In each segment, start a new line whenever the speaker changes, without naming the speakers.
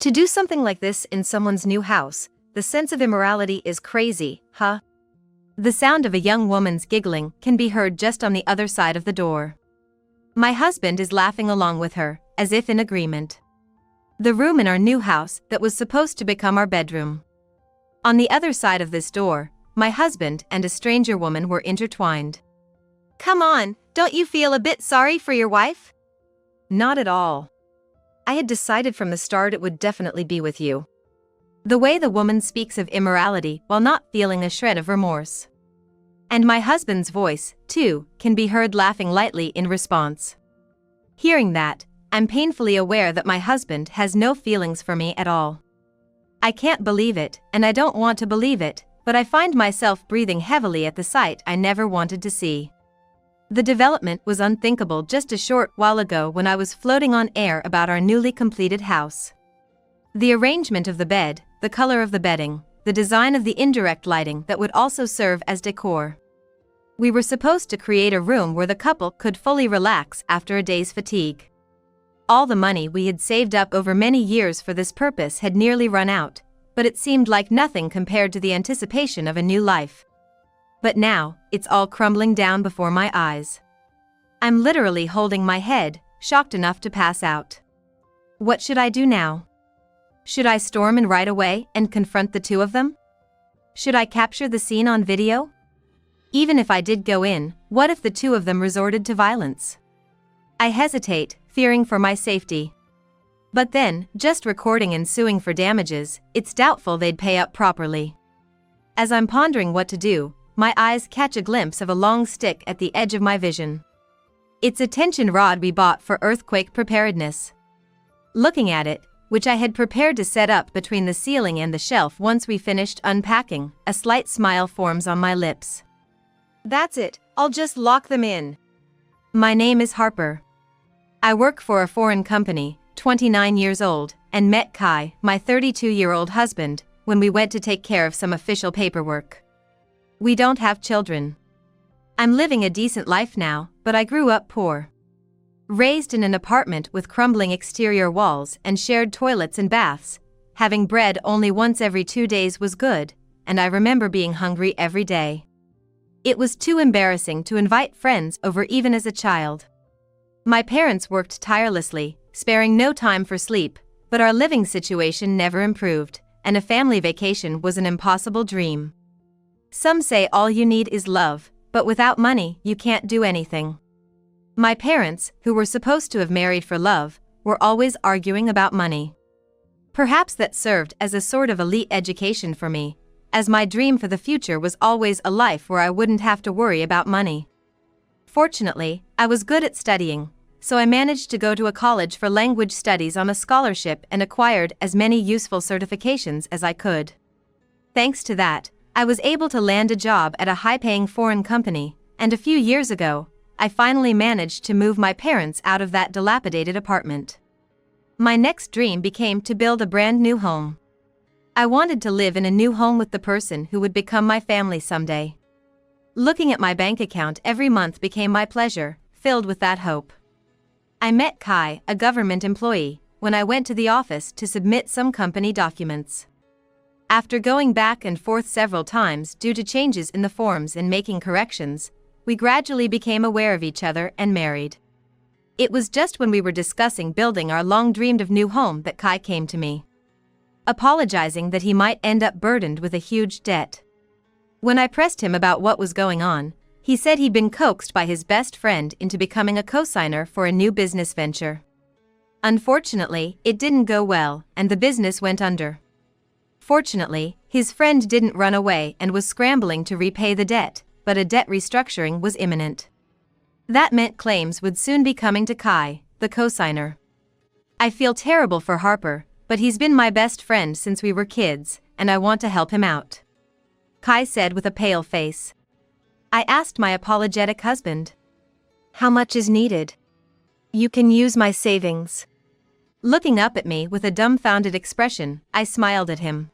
To do something like this in someone's new house, the sense of immorality is crazy, huh? The sound of a young woman's giggling can be heard just on the other side of the door. My husband is laughing along with her, as if in agreement. The room in our new house that was supposed to become our bedroom. On the other side of this door, my husband and a stranger woman were intertwined. Come on, don't you feel a bit sorry for your wife? Not at all. I had decided from the start it would definitely be with you. The way the woman speaks of immorality while not feeling a shred of remorse. And my husband's voice, too, can be heard laughing lightly in response. Hearing that, I'm painfully aware that my husband has no feelings for me at all. I can't believe it, and I don't want to believe it, but I find myself breathing heavily at the sight I never wanted to see. The development was unthinkable just a short while ago when I was floating on air about our newly completed house. The arrangement of the bed, the color of the bedding, the design of the indirect lighting that would also serve as decor. We were supposed to create a room where the couple could fully relax after a day's fatigue. All the money we had saved up over many years for this purpose had nearly run out, but it seemed like nothing compared to the anticipation of a new life. But now, it's all crumbling down before my eyes. I'm literally holding my head, shocked enough to pass out. What should I do now? Should I storm in right away and confront the two of them? Should I capture the scene on video? Even if I did go in, what if the two of them resorted to violence? I hesitate, fearing for my safety. But then, just recording and suing for damages, it's doubtful they'd pay up properly. As I'm pondering what to do, my eyes catch a glimpse of a long stick at the edge of my vision. It's a tension rod we bought for earthquake preparedness. Looking at it, which I had prepared to set up between the ceiling and the shelf once we finished unpacking, a slight smile forms on my lips. That's it, I'll just lock them in. My name is Harper. I work for a foreign company, 29 years old, and met Kai, my 32-year-old husband, when we went to take care of some official paperwork. We don't have children. I'm living a decent life now, but I grew up poor. Raised in an apartment with crumbling exterior walls and shared toilets and baths, having bread only once every 2 days was good, and I remember being hungry every day. It was too embarrassing to invite friends over even as a child. My parents worked tirelessly, sparing no time for sleep, but our living situation never improved, and a family vacation was an impossible dream. Some say all you need is love, but without money, you can't do anything. My parents, who were supposed to have married for love, were always arguing about money. Perhaps that served as a sort of elite education for me, as my dream for the future was always a life where I wouldn't have to worry about money. Fortunately, I was good at studying, so I managed to go to a college for language studies on a scholarship and acquired as many useful certifications as I could. Thanks to that, I was able to land a job at a high-paying foreign company, and a few years ago, I finally managed to move my parents out of that dilapidated apartment. My next dream became to build a brand new home. I wanted to live in a new home with the person who would become my family someday. Looking at my bank account every month became my pleasure, filled with that hope. I met Kai, a government employee, when I went to the office to submit some company documents. After going back and forth several times due to changes in the forms and making corrections, we gradually became aware of each other and married. It was just when we were discussing building our long-dreamed-of new home that Kai came to me, apologizing that he might end up burdened with a huge debt. When I pressed him about what was going on, he said he'd been coaxed by his best friend into becoming a co-signer for a new business venture. Unfortunately, it didn't go well, and the business went under. Fortunately, his friend didn't run away and was scrambling to repay the debt, but a debt restructuring was imminent. That meant claims would soon be coming to Kai, the co-signer. I feel terrible for Harper, but he's been my best friend since we were kids, and I want to help him out. Kai said with a pale face. I asked my apologetic husband. How much is needed? You can use my savings. Looking up at me with a dumbfounded expression, I smiled at him.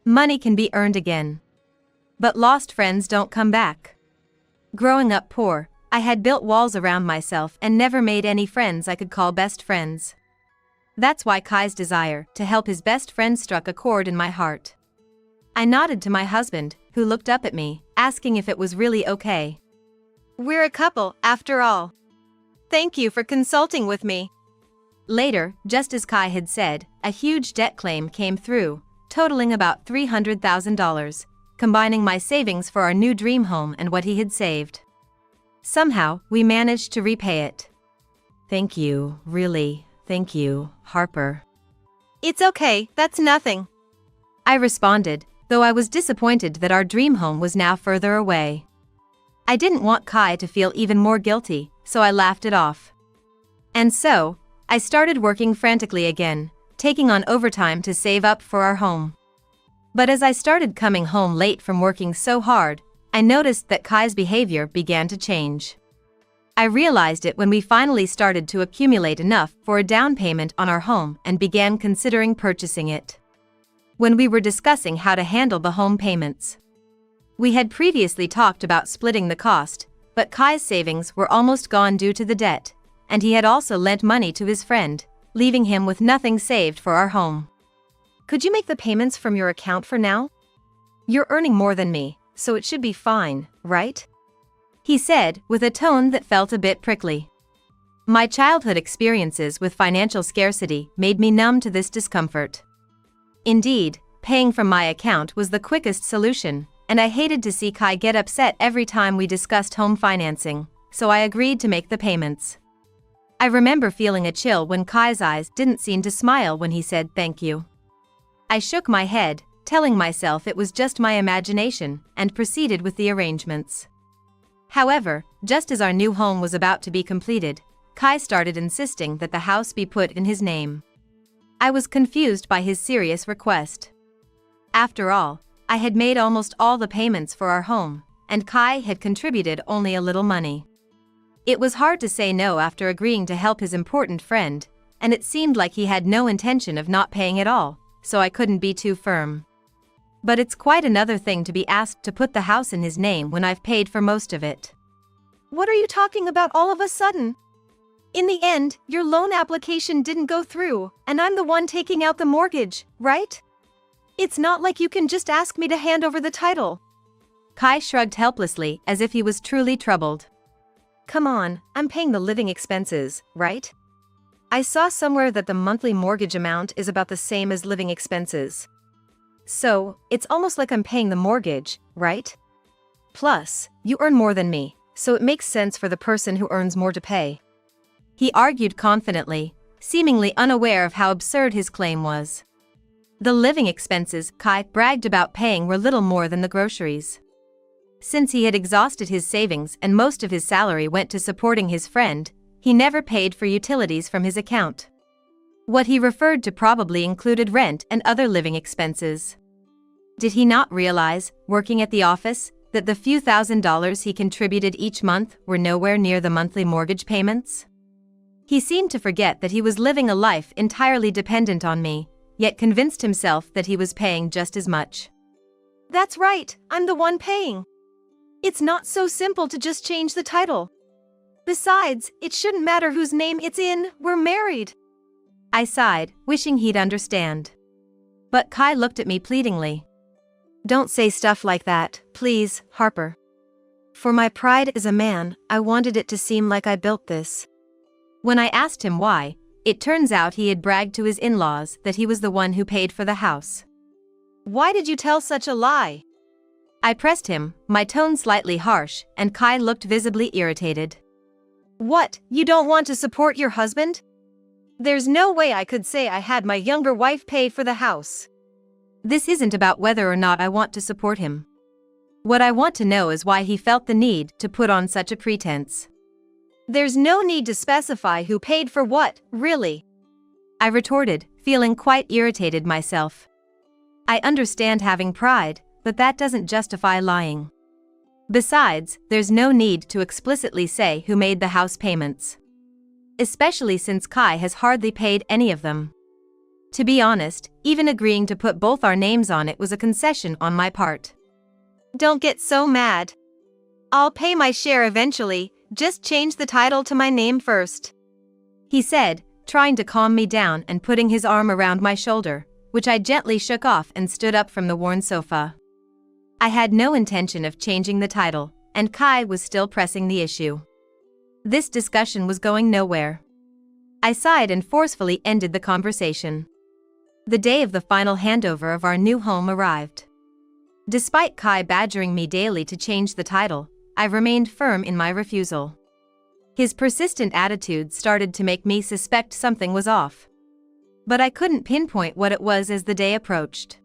Money can be earned again. But lost friends don't come back. Growing up poor, I had built walls around myself and never made any friends I could call best friends. That's why Kai's desire to help his best friend struck a chord in my heart. I nodded to my husband, who looked up at me, asking if it was really okay. We're a couple, after all. Thank you for consulting with me. Later, just as Kai had said, a huge debt claim came through, totaling about $300,000, combining my savings for our new dream home and what he had saved. Somehow, we managed to repay it. Thank you, really, thank you, Harper. It's okay, that's nothing. I responded, though I was disappointed that our dream home was now further away. I didn't want Kai to feel even more guilty, so I laughed it off. And so, I started working frantically again, taking on overtime to save up for our home. But as I started coming home late from working so hard, I noticed that Kai's behavior began to change. I realized it when we finally started to accumulate enough for a down payment on our home and began considering purchasing it. When we were discussing how to handle the home payments, we had previously talked about splitting the cost, but Kai's savings were almost gone due to the debt, and he had also lent money to his friend, leaving him with nothing saved for our home. Could you make the payments from your account for now? You're earning more than me, so it should be fine, right? He said, with a tone that felt a bit prickly. My childhood experiences with financial scarcity made me numb to this discomfort. Indeed, paying from my account was the quickest solution, and I hated to see Kai get upset every time we discussed home financing, so I agreed to make the payments. I remember feeling a chill when Kai's eyes didn't seem to smile when he said thank you. I shook my head, telling myself it was just my imagination, and proceeded with the arrangements. However, just as our new home was about to be completed, Kai started insisting that the house be put in his name. I was confused by his serious request. After all, I had made almost all the payments for our home, and Kai had contributed only a little money. It was hard to say no after agreeing to help his important friend, and it seemed like he had no intention of not paying at all, so I couldn't be too firm. But it's quite another thing to be asked to put the house in his name when I've paid for most of it. What are you talking about all of a sudden? In the end, your loan application didn't go through, and I'm the one taking out the mortgage, right? It's not like you can just ask me to hand over the title. Kai shrugged helplessly as if he was truly troubled. Come on, I'm paying the living expenses, right? I saw somewhere that the monthly mortgage amount is about the same as living expenses. So, it's almost like I'm paying the mortgage, right? Plus, you earn more than me, so it makes sense for the person who earns more to pay. He argued confidently, seemingly unaware of how absurd his claim was. The living expenses Kai bragged about paying were little more than the groceries. Since he had exhausted his savings and most of his salary went to supporting his friend, he never paid for utilities from his account. What he referred to probably included rent and other living expenses. Did he not realize, working at the office, that the few $1,000s he contributed each month were nowhere near the monthly mortgage payments? He seemed to forget that he was living a life entirely dependent on me, yet convinced himself that he was paying just as much. That's right, I'm the one paying. It's not so simple to just change the title. Besides, it shouldn't matter whose name it's in, we're married. I sighed, wishing he'd understand. But Kai looked at me pleadingly. Don't say stuff like that, please, Harper. For my pride as a man, I wanted it to seem like I built this. When I asked him why, it turns out he had bragged to his in-laws that he was the one who paid for the house. Why did you tell such a lie? I pressed him, my tone slightly harsh, and Kai looked visibly irritated. What, you don't want to support your husband? There's no way I could say I had my younger wife pay for the house. This isn't about whether or not I want to support him. What I want to know is why he felt the need to put on such a pretense. There's no need to specify who paid for what, really. I retorted, feeling quite irritated myself. I understand having pride, but that doesn't justify lying. Besides, there's no need to explicitly say who made the house payments. Especially since Kai has hardly paid any of them. To be honest, even agreeing to put both our names on it was a concession on my part. Don't get so mad. I'll pay my share eventually, just change the title to my name first. He said, trying to calm me down and putting his arm around my shoulder, which I gently shook off and stood up from the worn sofa. I had no intention of changing the title, and Kai was still pressing the issue. This discussion was going nowhere. I sighed and forcefully ended the conversation. The day of the final handover of our new home arrived. Despite Kai badgering me daily to change the title, I remained firm in my refusal. His persistent attitude started to make me suspect something was off. But I couldn't pinpoint what it was as the day approached.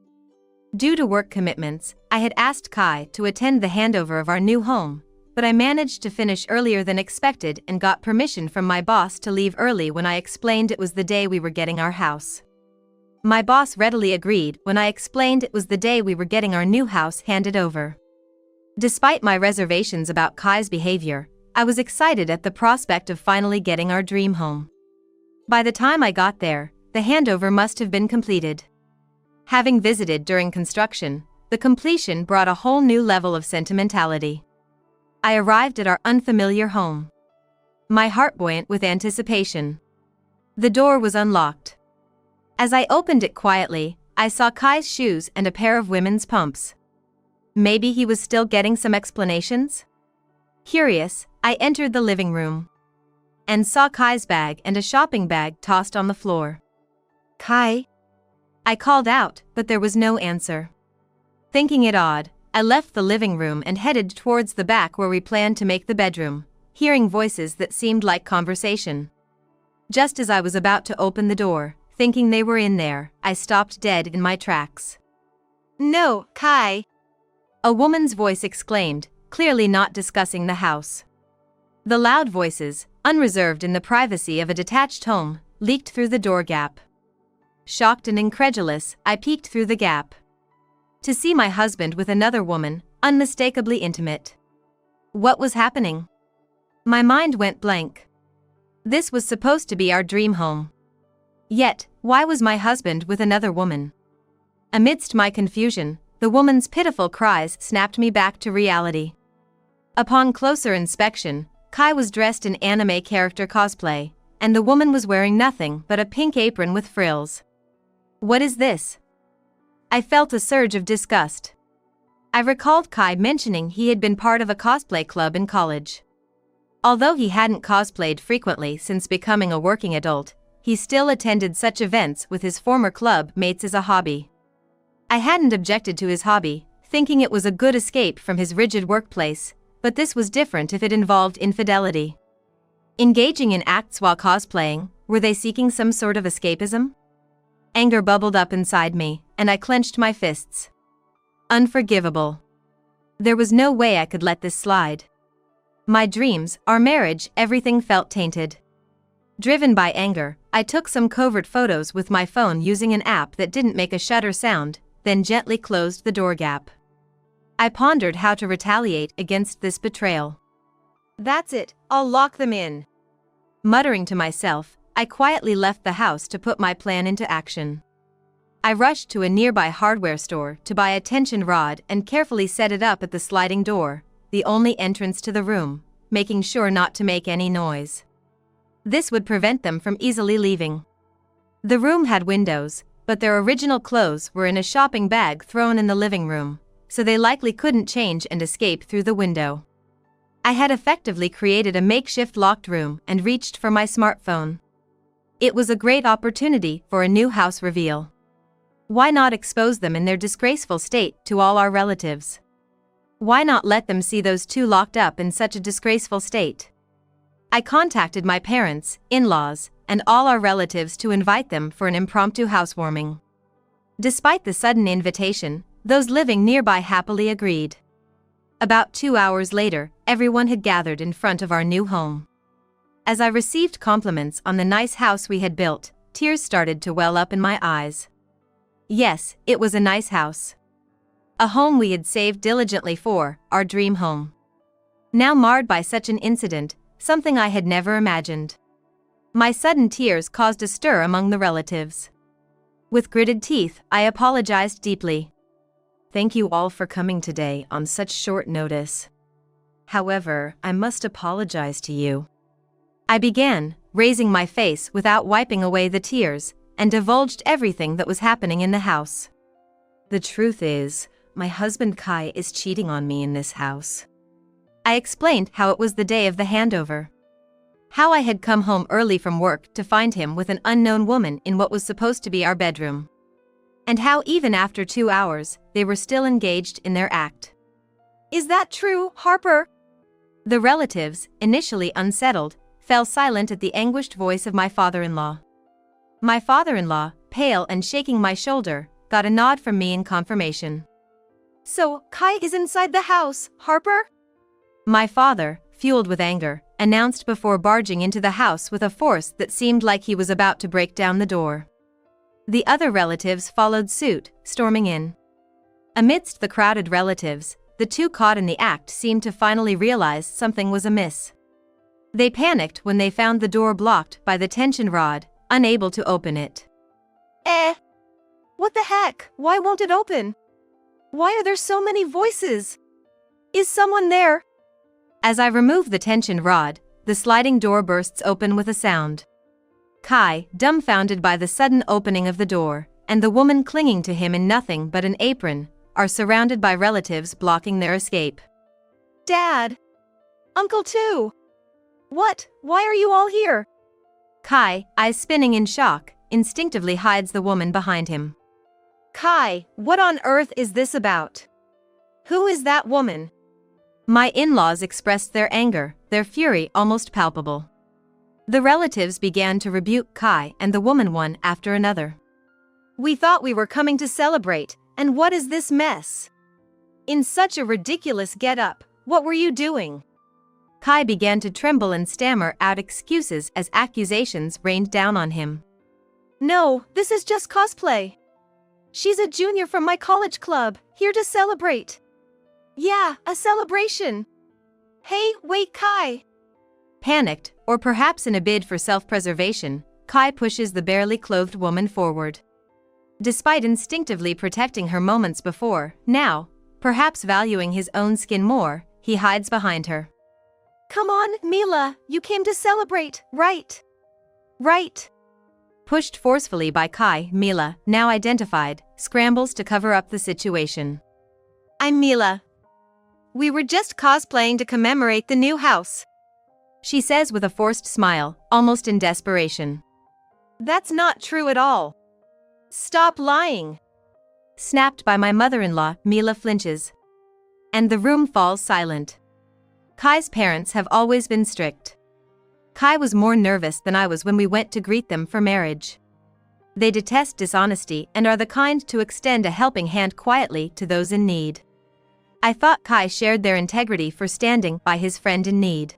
Due to work commitments, I had asked Kai to attend the handover of our new home, but I managed to finish earlier than expected and got permission from my boss to leave early when I explained it was the day we were getting our house. My boss readily agreed when I explained it was the day we were getting our new house handed over. Despite my reservations about Kai's behavior, I was excited at the prospect of finally getting our dream home. By the time I got there, the handover must have been completed. Having visited during construction, the completion brought a whole new level of sentimentality. I arrived at our unfamiliar home, my heart buoyant with anticipation. The door was unlocked. As I opened it quietly, I saw Kai's shoes and a pair of women's pumps. Maybe he was still getting some explanations? Curious, I entered the living room and saw Kai's bag and a shopping bag tossed on the floor. "Kai?" I called out, but there was no answer. Thinking it odd, I left the living room and headed towards the back where we planned to make the bedroom, hearing voices that seemed like conversation. Just as I was about to open the door, thinking they were in there, I stopped dead in my tracks. "No, Kai!" a woman's voice exclaimed, clearly not discussing the house. The loud voices, unreserved in the privacy of a detached home, leaked through the door gap. Shocked and incredulous, I peeked through the gap to see my husband with another woman, unmistakably intimate. What was happening? My mind went blank. This was supposed to be our dream home. Yet, why was my husband with another woman? Amidst my confusion, the woman's pitiful cries snapped me back to reality. Upon closer inspection, Kai was dressed in anime character cosplay, and the woman was wearing nothing but a pink apron with frills. What is this? I felt a surge of disgust. I recalled Kai mentioning he had been part of a cosplay club in college. Although he hadn't cosplayed frequently since becoming a working adult, he still attended such events with his former club mates as a hobby. I hadn't objected to his hobby, thinking it was a good escape from his rigid workplace, but this was different if it involved infidelity. Engaging in acts while cosplaying, were they seeking some sort of escapism? Anger bubbled up inside me, and I clenched my fists. Unforgivable. There was no way I could let this slide. My dreams, our marriage, everything felt tainted. Driven by anger, I took some covert photos with my phone using an app that didn't make a shutter sound, then gently closed the door gap. I pondered how to retaliate against this betrayal. "That's it, I'll lock them in." Muttering to myself, I quietly left the house to put my plan into action. I rushed to a nearby hardware store to buy a tension rod and carefully set it up at the sliding door, the only entrance to the room, making sure not to make any noise. This would prevent them from easily leaving. The room had windows, but their original clothes were in a shopping bag thrown in the living room, so they likely couldn't change and escape through the window. I had effectively created a makeshift locked room and reached for my smartphone. It was a great opportunity for a new house reveal. Why not expose them in their disgraceful state to all our relatives? Why not let them see those two locked up in such a disgraceful state? I contacted my parents, in-laws, and all our relatives to invite them for an impromptu housewarming. Despite the sudden invitation, those living nearby happily agreed. About 2 hours later, everyone had gathered in front of our new home. As I received compliments on the nice house we had built, tears started to well up in my eyes. Yes, it was a nice house. A home we had saved diligently for, our dream home. Now marred by such an incident, something I had never imagined. My sudden tears caused a stir among the relatives. With gritted teeth, I apologized deeply. "Thank you all for coming today on such short notice. However, I must apologize to you. I began, raising my face without wiping away the tears, and divulged everything that was happening in the house. The truth is, my husband Kai is cheating on me in this house. I explained how it was the day of the handover. How I had come home early from work to find him with an unknown woman in what was supposed to be our bedroom. And how even after 2 hours, they were still engaged in their act.
Is that true, Harper?
The relatives, initially unsettled, fell silent at the anguished voice of my father-in-law. My father-in-law, pale and shaking my shoulder, got a nod from me in confirmation.
So, Kai is inside the house, Harper?
My father, fueled with anger, announced before barging into the house with a force that seemed like he was about to break down the door. The other relatives followed suit, storming in. Amidst the crowded relatives, the two caught in the act seemed to finally realize something was amiss. They panicked when they found the door blocked by the tension rod, unable to open it.
What the heck? Why won't it open? Why are there so many voices? Is someone there?
As I remove the tension rod, the sliding door bursts open with a sound. Kai, dumbfounded by the sudden opening of the door, and the woman clinging to him in nothing but an apron, are surrounded by relatives blocking their escape.
Dad! Uncle too! What? Why are you all here?
Kai, eyes spinning in shock, instinctively hides the woman behind him.
Kai, what on earth is this about? Who is that woman?
My in-laws expressed their anger, their fury almost palpable. The relatives began to rebuke Kai and the woman one after another.
We thought we were coming to celebrate, and what is this mess? In such a ridiculous get-up, what were you doing?
Kai began to tremble and stammer out excuses as accusations rained down on him.
No, this is just cosplay. She's a junior from my college club, here to celebrate. Yeah, a celebration. Hey, wait, Kai.
Panicked, or perhaps in a bid for self-preservation, Kai pushes the barely clothed woman forward. Despite instinctively protecting her moments before, now, perhaps valuing his own skin more, he hides behind her.
Come on, Mila, you came to celebrate, right? Right.
Pushed forcefully by Kai, Mila, now identified, scrambles to cover up the situation.
I'm Mila. We were just cosplaying to commemorate the new house,
she says with a forced smile, almost in desperation.
That's not true at all. Stop lying.
Snapped by my mother-in-law, Mila flinches. And the room falls silent. Kai's parents have always been strict. Kai was more nervous than I was when we went to greet them for marriage. They detest dishonesty and are the kind to extend a helping hand quietly to those in need. I thought Kai shared their integrity for standing by his friend in need.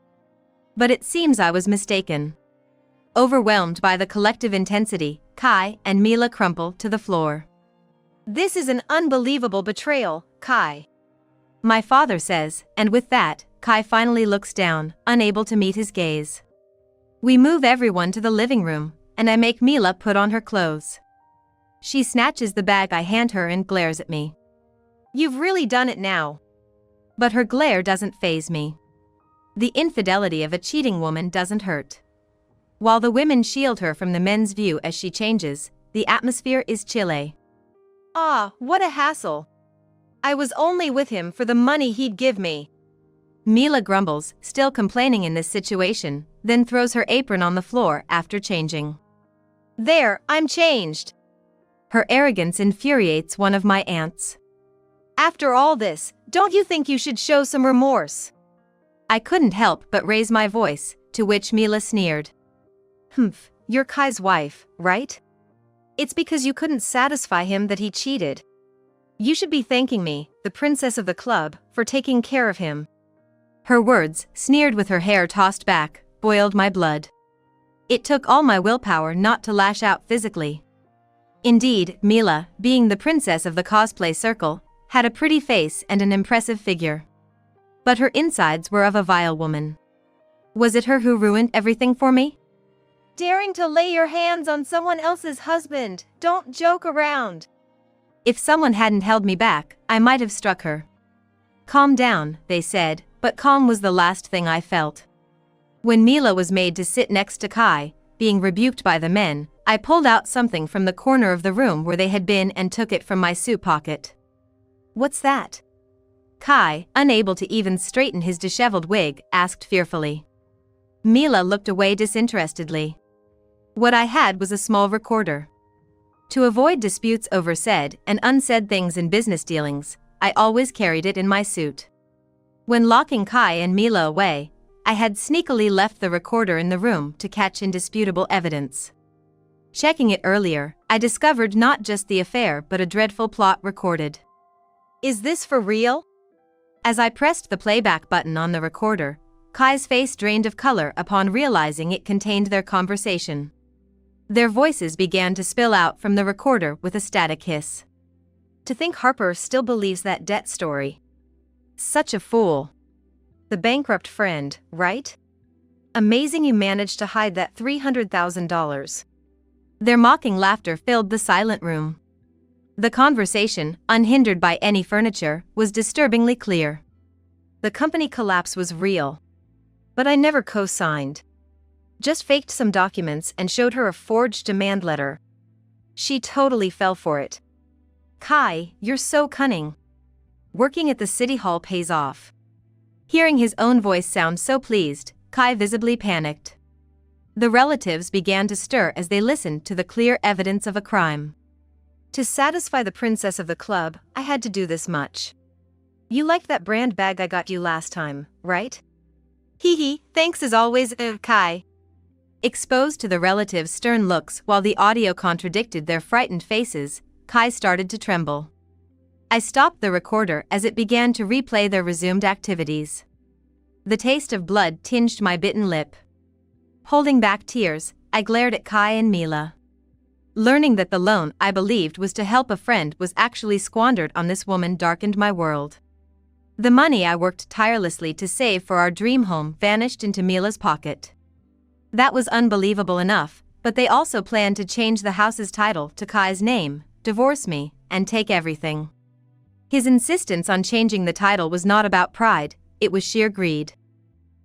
But it seems I was mistaken. Overwhelmed by the collective intensity, Kai and Mila crumple to the floor.
This is an unbelievable betrayal, Kai.
My father says, and with that, Kai finally looks down, unable to meet his gaze. We move everyone to the living room, and I make Mila put on her clothes. She snatches the bag I hand her and glares at me.
You've really done it now.
But her glare doesn't faze me. The infidelity of a cheating woman doesn't hurt. While the women shield her from the men's view as she changes, the atmosphere is chilly.
Ah, what a hassle. I was only with him for the money he'd give me.
Mila grumbles, still complaining in this situation, then throws her apron on the floor after changing.
There, I'm changed.
Her arrogance infuriates one of my aunts.
After all this, don't you think you should show some remorse?
I couldn't help but raise my voice, to which Mila sneered.
Humph, you're Kai's wife, right? It's because you couldn't satisfy him that he cheated. You should be thanking me, the princess of the club, for taking care of him.
Her words, sneered with her hair tossed back, boiled my blood. It took all my willpower not to lash out physically. Indeed, Mila, being the princess of the cosplay circle, had a pretty face and an impressive figure. But her insides were of a vile woman. Was it her who ruined everything for me?
Daring to lay your hands on someone else's husband, don't joke around.
If someone hadn't held me back, I might have struck her. Calm down, they said, but calm was the last thing I felt. When Mila was made to sit next to Kai, being rebuked by the men, I pulled out something from the corner of the room where they had been and took it from my suit pocket.
What's that?
Kai, unable to even straighten his disheveled wig, asked fearfully. Mila looked away disinterestedly. What I had was a small recorder. To avoid disputes over said and unsaid things in business dealings, I always carried it in my suit. When locking Kai and Mila away, I had sneakily left the recorder in the room to catch indisputable evidence. Checking it earlier, I discovered not just the affair but a dreadful plot recorded.
Is this for real?
As I pressed the playback button on the recorder, Kai's face drained of color upon realizing it contained their conversation. Their voices began to spill out from the recorder with a static hiss.
To think Harper still believes that debt story.
Such a fool.
The bankrupt friend, right? Amazing you managed to hide that $300,000.
Their mocking laughter filled the silent room. The conversation, unhindered by any furniture, was disturbingly clear.
The company collapse was real. But I never co-signed. Just faked some documents and showed her a forged demand letter. She totally fell for it.
Kai, you're so cunning. Working at the city hall pays off. Hearing his own voice sound so pleased, Kai visibly panicked. The relatives began to stir as they listened to the clear evidence of a crime.
To satisfy the princess of the club, I had to do this much. You liked that brand bag I got you last time, right?
Hee hee, thanks as always, Kai. Exposed to the relatives' stern looks while the audio contradicted their frightened faces, Kai started to tremble. I stopped the recorder as it began to replay their resumed activities. The taste of blood tinged my bitten lip. Holding back tears, I glared at Kai and Mila. Learning that the loan I believed was to help a friend was actually squandered on this woman darkened my world. The money I worked tirelessly to save for our dream home vanished into Mila's pocket. That was unbelievable enough, but they also planned to change the house's title to Kai's name, divorce me, and take everything. His insistence on changing the title was not about pride, it was sheer greed.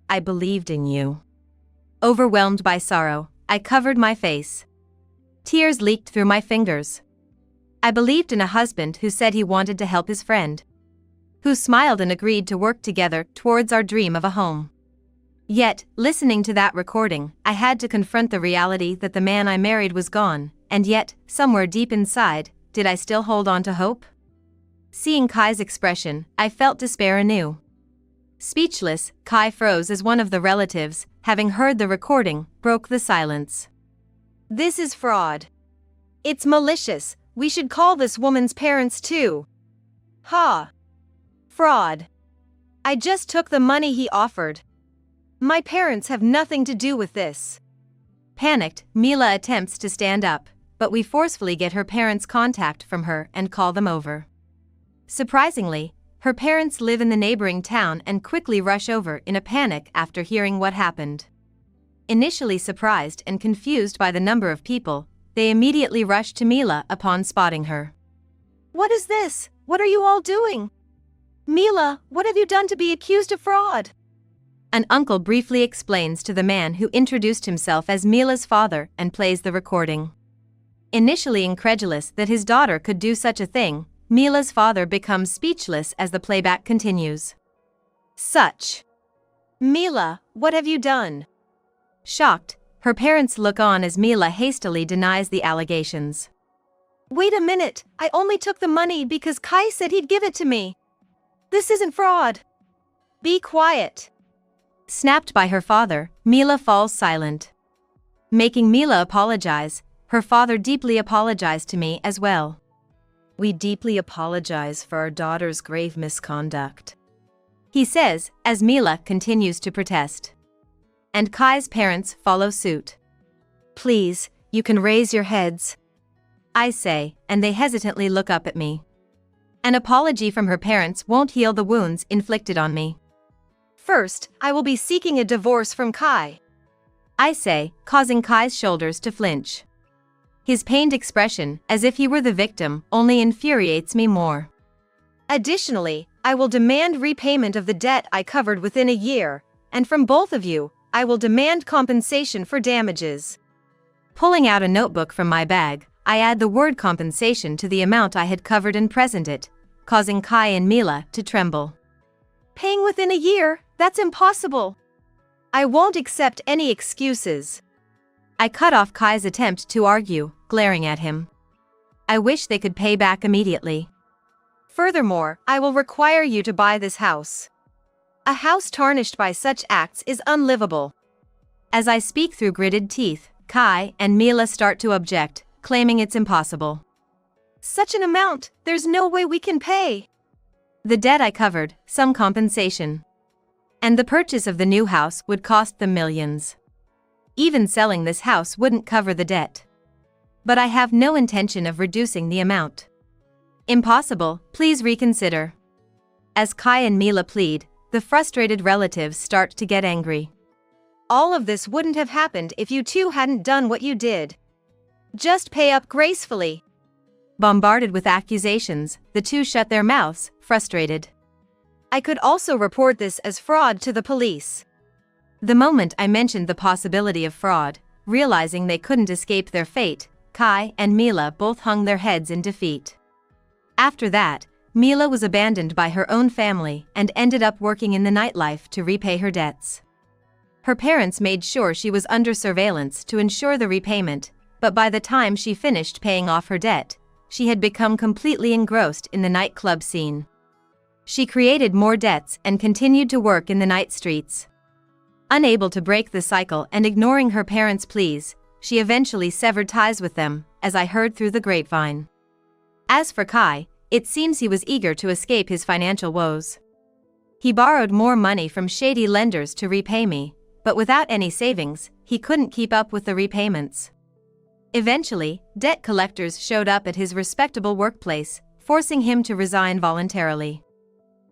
I believed in you. Overwhelmed by sorrow, I covered my face. Tears leaked through my fingers. I believed in a husband who said he wanted to help his friend, who smiled and agreed to work together towards our dream of a home. Yet, listening to that recording, I had to confront the reality that the man I married was gone, and yet, somewhere deep inside, did I still hold on to hope? Seeing Kai's expression, I felt despair anew. Speechless, Kai froze as one of the relatives, having heard the recording, broke the silence.
This is fraud. It's malicious, we should call this woman's parents too. Ha! Fraud. I just took the money he offered. My parents have nothing to do with this.
Panicked, Mila attempts to stand up, but we forcefully get her parents' contact from her and call them over. Surprisingly, her parents live in the neighboring town and quickly rush over in a panic after hearing what happened. Initially surprised and confused by the number of people, they immediately rush to Mila upon spotting her.
What is this? What are you all doing? Mila, what have you done to be accused of fraud?
An uncle briefly explains to the man who introduced himself as Mila's father and plays the recording. Initially incredulous that his daughter could do such a thing, Mila's father becomes speechless as the playback continues.
Mila, what have you done?
Shocked, her parents look on as Mila hastily denies the allegations.
Wait a minute, I only took the money because Kai said he'd give it to me. This isn't fraud. Be quiet.
Snapped by her father, Mila falls silent. Making Mila apologize, her father deeply apologized to me as well.
We deeply apologize for our daughter's grave misconduct,
he says, as Mila continues to protest. And Kai's parents follow suit.
Please, you can raise your heads,
I say, and they hesitantly look up at me. An apology from her parents won't heal the wounds inflicted on me.
First, I will be seeking a divorce from Kai,
I say, causing Kai's shoulders to flinch. His pained expression, as if he were the victim, only infuriates me more.
Additionally, I will demand repayment of the debt I covered within a year, and from both of you, I will demand compensation for damages.
Pulling out a notebook from my bag, I add the word compensation to the amount I had covered and present it, causing Kai and Mila to tremble.
Paying within a year? That's impossible. I won't accept any excuses.
I cut off Kai's attempt to argue, glaring at him. I wish they could pay back immediately.
Furthermore, I will require you to buy this house. A house tarnished by such acts is unlivable.
As I speak through gritted teeth, Kai and Mila start to object, claiming it's impossible.
Such an amount, there's no way we can pay.
The debt I covered, some compensation. And the purchase of the new house would cost them millions. Even selling this house wouldn't cover the debt. But I have no intention of reducing the amount. Impossible, please reconsider. As Kai and Mila plead, the frustrated relatives start to get angry.
All of this wouldn't have happened if you two hadn't done what you did. Just pay up gracefully.
Bombarded with accusations, the two shut their mouths, frustrated.
I could also report this as fraud to the police.
The moment I mentioned the possibility of fraud, realizing they couldn't escape their fate, Kai and Mila both hung their heads in defeat. After that, Mila was abandoned by her own family and ended up working in the nightlife to repay her debts. Her parents made sure she was under surveillance to ensure the repayment, but by the time she finished paying off her debt, she had become completely engrossed in the nightclub scene. She created more debts and continued to work in the night streets. Unable to break the cycle and ignoring her parents' pleas, she eventually severed ties with them, as I heard through the grapevine. As for Kai, it seems he was eager to escape his financial woes. He borrowed more money from shady lenders to repay me, but without any savings, he couldn't keep up with the repayments. Eventually, debt collectors showed up at his respectable workplace, forcing him to resign voluntarily.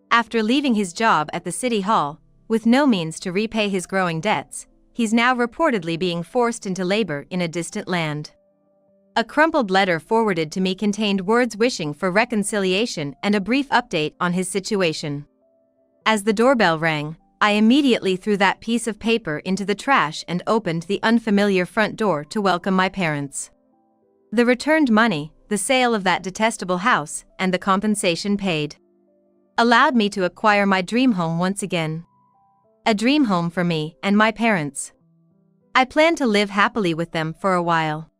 After leaving his job at the city hall, with no means to repay his growing debts, he's now reportedly being forced into labor in a distant land. A crumpled letter forwarded to me contained words wishing for reconciliation and a brief update on his situation. As the doorbell rang, I immediately threw that piece of paper into the trash and opened the unfamiliar front door to welcome my parents. The returned money, the sale of that detestable house, and the compensation paid allowed me to acquire my dream home once again. A dream home for me and my parents. I plan to live happily with them for a while.